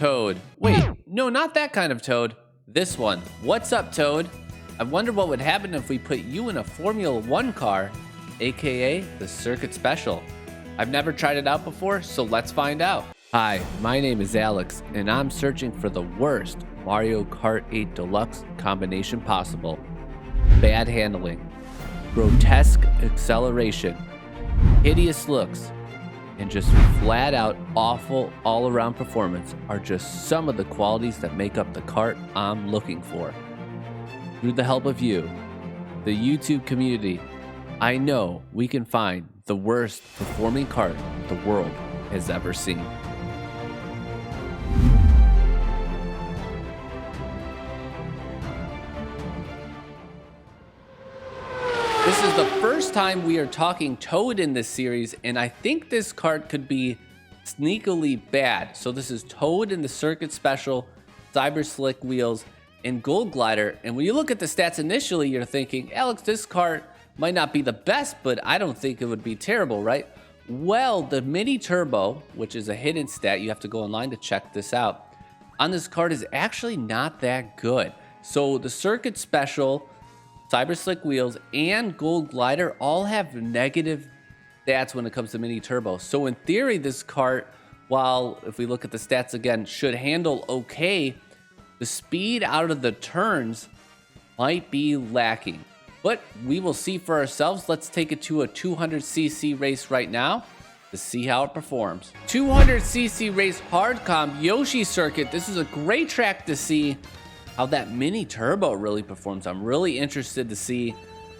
Toad. Wait, no, not that kind of Toad. This one. What's up, Toad? I wonder what would happen if we put you in a Formula 1 car, aka the Circuit Special. I've never tried it out before, so let's find out. Hi, my name is Alex, and I'm searching for the worst Mario Kart 8 Deluxe combination possible. Bad handling, grotesque acceleration, hideous looks, and just flat out awful all-around performance are just some of the qualities that make up the kart I'm looking for. Through the help of you, the YouTube community, I know we can find the worst performing kart the world has ever seen. This is the first time we are talking Toad in this series, and I think this kart could be sneakily bad. So this is Toad in the Circuit Special, Cyber Slick Wheels, and Gold Glider. And when you look at the stats initially, you're thinking, Alex, this kart might not be the best, but I don't think it would be terrible, right? Well, the Mini Turbo, which is a hidden stat, you have to go online to check this out, on this kart is actually not that good. So the Circuit Special, Cyber Slick Wheels, and Gold Glider all have negative stats when it comes to Mini Turbo. So in theory, this kart, while if we look at the stats again, should handle okay, the speed out of the turns might be lacking. But we will see for ourselves. Let's take it to a 200cc race right now to see how it performs. 200cc race hard comp Yoshi circuit. This is a great track to see how that Mini Turbo really performs. I'm really interested to see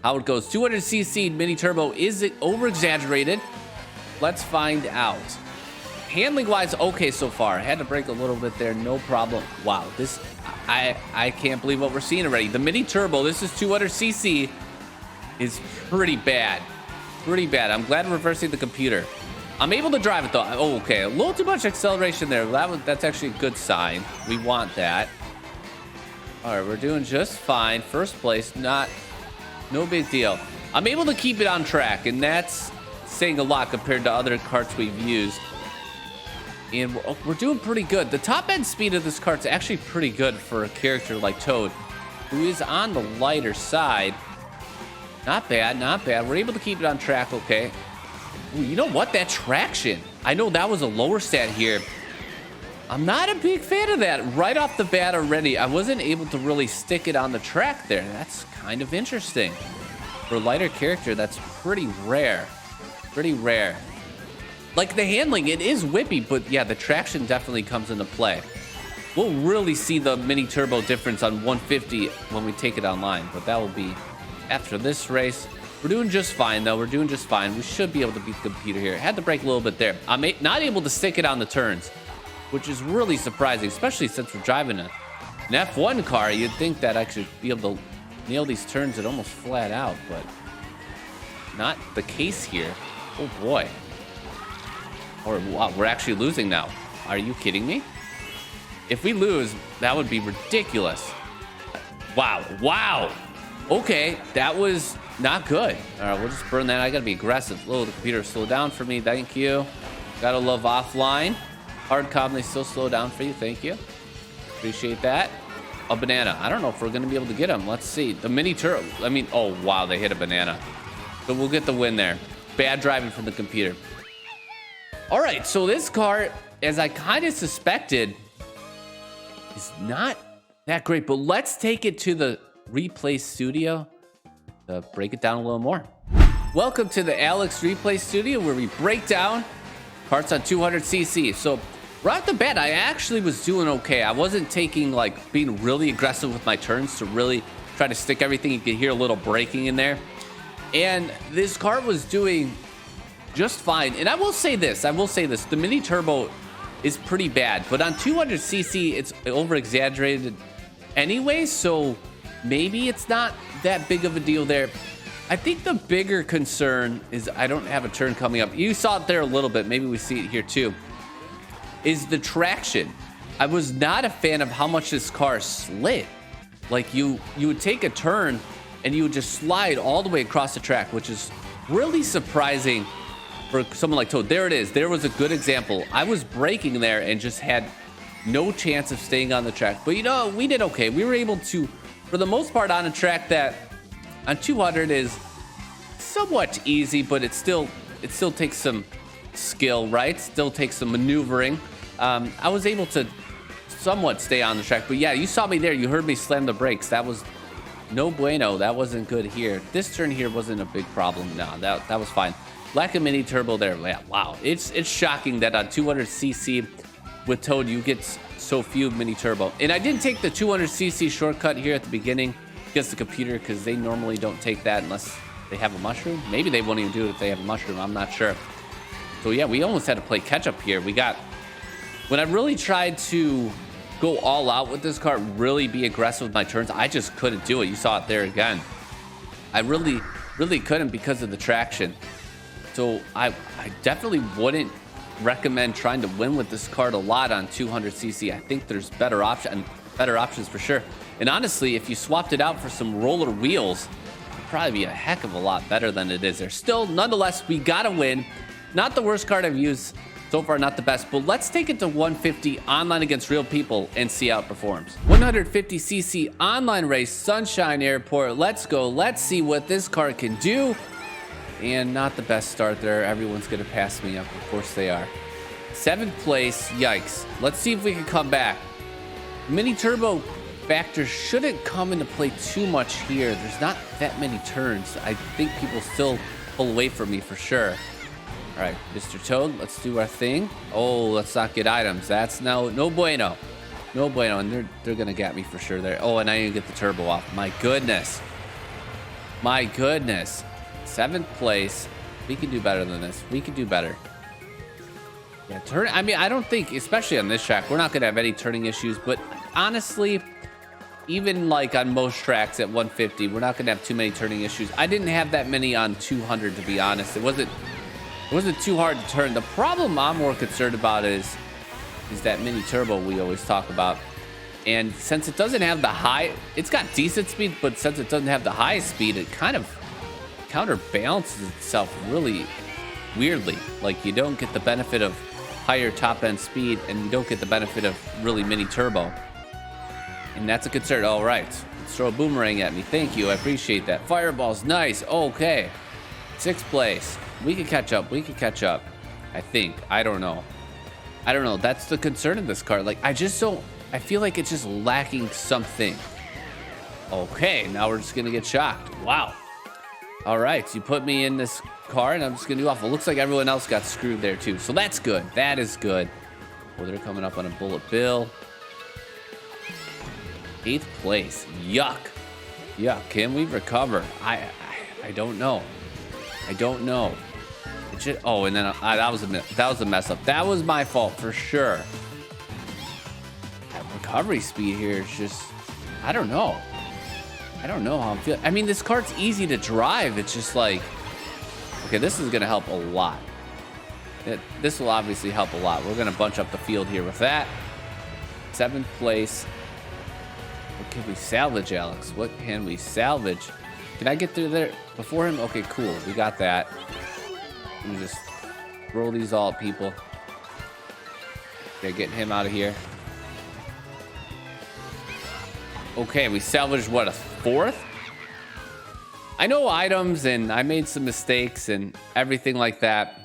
how it goes. 200cc Mini Turbo, is it over exaggerated? Let's find out. Handling wise, okay so far. Had to brake a little bit there, no problem. Wow, this, I can't believe what we're seeing already. The Mini Turbo, this is 200cc, is pretty bad. Pretty bad. I'm glad I'm reversing the computer. I'm able to drive it though. Oh, okay, a little too much acceleration there. That's actually a good sign. We want that. All right, we're doing just fine. First place, no big deal. I'm able to keep it on track, and that's saying a lot compared to other karts we've used. And we're doing pretty good. The top end speed of this kart's actually pretty good for a character like Toad, who is on the lighter side. Not bad, not bad. We're able to keep it on track, okay. Ooh, you know what? That traction. I know that was a lower stat here. I'm not a big fan of that right off the bat already. I wasn't able to really stick it on the track there. That's kind of interesting. For a lighter character, that's pretty rare. Pretty rare. Like the handling, it is whippy, but yeah, the traction definitely comes into play. We'll really see the Mini Turbo difference on 150 when we take it online, but that will be after this race. We're doing just fine, though. We're doing just fine. We should be able to beat the computer here. Had to brake a little bit there. I'm not able to stick it on the turns, which is really surprising, especially since we're driving an F1 car. You'd think that I should be able to nail these turns at almost flat out, but not the case here. Oh, boy. Or wow, we're actually losing now. Are you kidding me? If we lose, that would be ridiculous. Wow, wow. Okay, that was not good. All right, we'll just burn that. I gotta be aggressive. Oh, the computer slowed down for me. Thank you. Gotta love offline. Hard com, they still slow down for you. Thank you. Appreciate that. A banana. I don't know if we're gonna be able to get him. Let's see. The Mini Turbo. I mean, oh wow, they hit a banana. But we'll get the win there. Bad driving from the computer. All right, so this car, as I kind of suspected, is not that great, but let's take it to the replay studio to break it down a little more. Welcome to the Alex Replay Studio, where we break down karts on 200cc. So right off the bat, I actually was doing okay. I wasn't being really aggressive with my turns to really try to stick everything. You can hear a little braking in there. And this kart was doing just fine. And I will say this, the Mini Turbo is pretty bad, but on 200cc, it's over exaggerated anyway. So maybe it's not that big of a deal there. I think the bigger concern is I don't have a turn coming up. You saw it there a little bit. Maybe we see it here too. Is the traction. I was not a fan of how much this car slid. Like you would take a turn and you would just slide all the way across the track, which is really surprising for someone like Toad. There it is. There was a good example. I was braking there and just had no chance of staying on the track. But you know, we did okay. We were able to, for the most part, on a track that on 200 is somewhat easy, but it still takes some skill, right? Still takes some maneuvering. I was able to somewhat stay on the track, but yeah, you saw me there. You heard me slam the brakes. That was no bueno. That wasn't good here. This turn here wasn't a big problem. No, that was fine. Lack of mini turbo there. Yeah, wow. It's shocking that on 200cc with Toad you get so few mini turbo. And I didn't take the 200cc shortcut here at the beginning against the computer because they normally don't take that unless they have a mushroom. Maybe they won't even do it if they have a mushroom. I'm not sure. So yeah, we almost had to play catch up here. When I really tried to go all out with this car, really be aggressive with my turns, I just couldn't do it. You saw it there again. I really couldn't because of the traction. So I definitely wouldn't recommend trying to win with this card a lot on 200cc. I think there's better options for sure. And honestly, if you swapped it out for some roller wheels, it'd probably be a heck of a lot better than it is there. Still, nonetheless, we got a win. Not the worst card I've used so far, not the best, but let's take it to 150 online against real people and see how it performs. 150cc online race, Sunshine Airport. Let's go. Let's see what this car can do. And not the best start there. Everyone's going to pass me up. Of course they are. 7th place. Yikes. Let's see if we can come back. Mini turbo factor shouldn't come into play too much here. There's not that many turns. I think people still pull away from me for sure. All right, Mr. Toad, let's do our thing. Oh, let's not get items. That's no bueno. No bueno. And they're going to get me for sure there. Oh, and I didn't get the turbo off. My goodness. My goodness. 7th place. We can do better than this. We can do better. Yeah, I mean, I don't think, especially on this track, we're not going to have any turning issues. But honestly, even like on most tracks at 150, we're not going to have too many turning issues. I didn't have that many on 200, to be honest. It wasn't too hard to turn. The problem I'm more concerned about is that mini turbo we always talk about. And since it doesn't have the high, it's got decent speed, but since it doesn't have the highest speed, it kind of counterbalances itself really weirdly. Like you don't get the benefit of higher top end speed and you don't get the benefit of really mini turbo. And that's a concern. All right, let's throw a boomerang at me. Thank you, I appreciate that. Fireball's nice. Okay, 6th place. We can catch up. We can catch up. I think. I don't know. That's the concern of this car. Like, I feel like it's just lacking something. Okay, now we're just going to get shocked. Wow. All right, so you put me in this car, and I'm just going to do awful. Looks like everyone else got screwed there, too. So that's good. That is good. Oh, they're coming up on a bullet bill. 8th place. Yuck. Yuck. Can we recover? I don't know. I don't know. Oh, and then that was a mess up. That was my fault for sure. That recovery speed here is just, I don't know how I'm feeling. I mean, this cart's easy to drive. It's just like, okay, this is gonna help a lot. This will obviously help a lot. We're gonna bunch up the field here with that. 7th place. What can we salvage, Alex? What can we salvage? Can I get through there before him? Okay, cool. We got that. Let me just roll these all at people. Okay, getting him out of here. Okay, we salvaged, what, a 4th? I know items, and I made some mistakes and everything like that.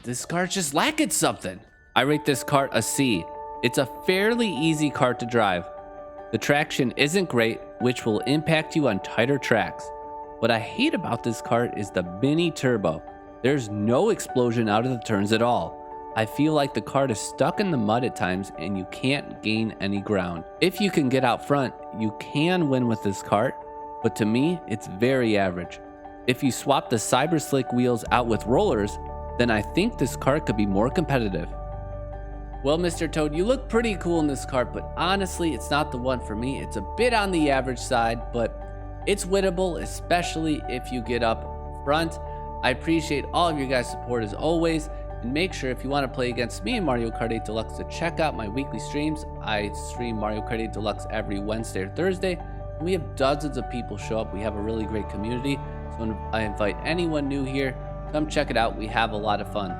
This cart's just lacking something. I rate this cart a C. It's a fairly easy cart to drive. The traction isn't great, which will impact you on tighter tracks. What I hate about this cart is the mini turbo. There's no explosion out of the turns at all. I feel like the cart is stuck in the mud at times and you can't gain any ground. If you can get out front, you can win with this cart, but to me, it's very average. If you swap the Cyber Slick wheels out with rollers, then I think this cart could be more competitive. Well, Mr. Toad, you look pretty cool in this cart, but honestly, it's not the one for me. It's a bit on the average side, but it's winnable, especially if you get up front. I appreciate all of your guys' support as always, and make sure if you want to play against me in Mario Kart 8 Deluxe to check out my weekly streams. I stream Mario Kart 8 Deluxe every Wednesday or Thursday, and we have dozens of people show up. We have a really great community, so I invite anyone new here, come check it out. We have a lot of fun.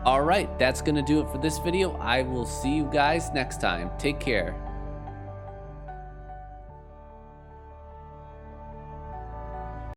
All right, that's going to do it for this video. I will see you guys next time. Take care.